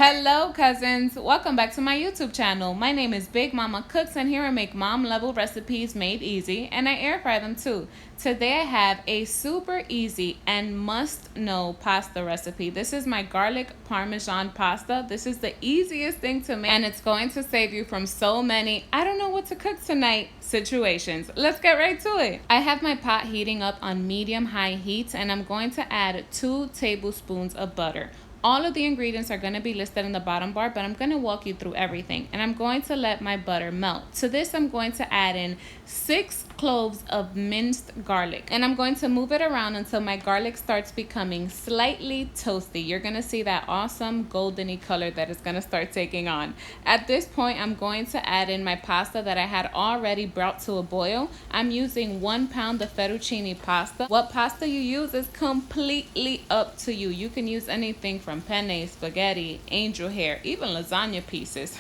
Hello cousins, welcome back to my YouTube channel. My name is Big Mama Cooks and here I make mom level recipes made easy and I air fry them too. Today I have a super easy and must know pasta recipe. This is my garlic parmesan pasta. This is the easiest thing to make and it's going to save you from so many I don't know what to cook tonight situations. Let's get right to it. I have my pot heating up on medium-high heat and I'm going to add 2 tablespoons of butter. All of the ingredients are going to be listed in the bottom bar, but I'm going to walk you through everything. And I'm going to let my butter melt. To this, I'm going to add in 6 cloves of minced garlic. And I'm going to move it around until my garlic starts becoming slightly toasty. You're going to see that awesome goldeny color that it's going to start taking on. At this point, I'm going to add in my pasta that I had already brought to a boil. I'm using 1 pound of fettuccine pasta. What pasta you use is completely up to you. You can use anything from penne, spaghetti, angel hair, even lasagna pieces.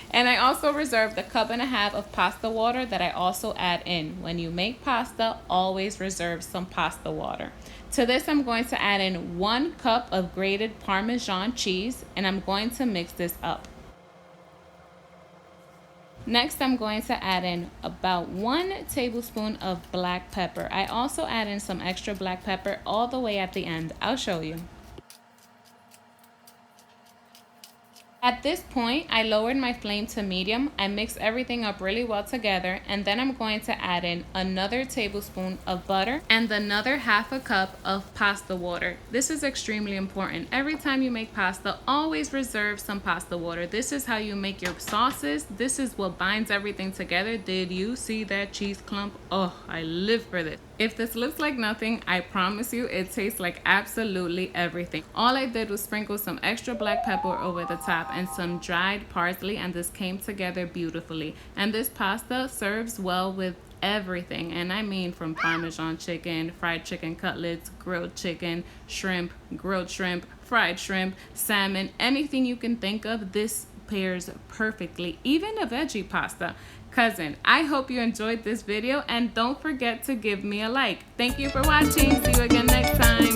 And I also reserved 1.5 cups of pasta water that I also add in. When you make pasta, always reserve some pasta water. To this, I'm going to add in 1 cup of grated Parmesan cheese, and I'm going to mix this up. Next, I'm going to add in about 1 tablespoon of black pepper. I also add in some extra black pepper all the way at the end. I'll show you. At this point, I lowered my flame to medium. I mixed everything up really well together, and then I'm going to add in another tablespoon of butter and another 1/2 cup of pasta water. This is extremely important. Every time you make pasta, always reserve some pasta water. This is how you make your sauces. This is what binds everything together. Did you see that cheese clump? Oh, I live for this. If this looks like nothing, I promise you it tastes like absolutely everything. All I did was sprinkle some extra black pepper over the top and some dried parsley, and this came together beautifully. And this pasta serves well with everything, and I mean from Parmesan chicken, fried chicken cutlets, grilled chicken, shrimp, grilled shrimp, fried shrimp, salmon, anything you can think of. This pairs perfectly, even a veggie pasta. Cousin, I hope you enjoyed this video and don't forget to give me a like. Thank you for watching. See you again next time.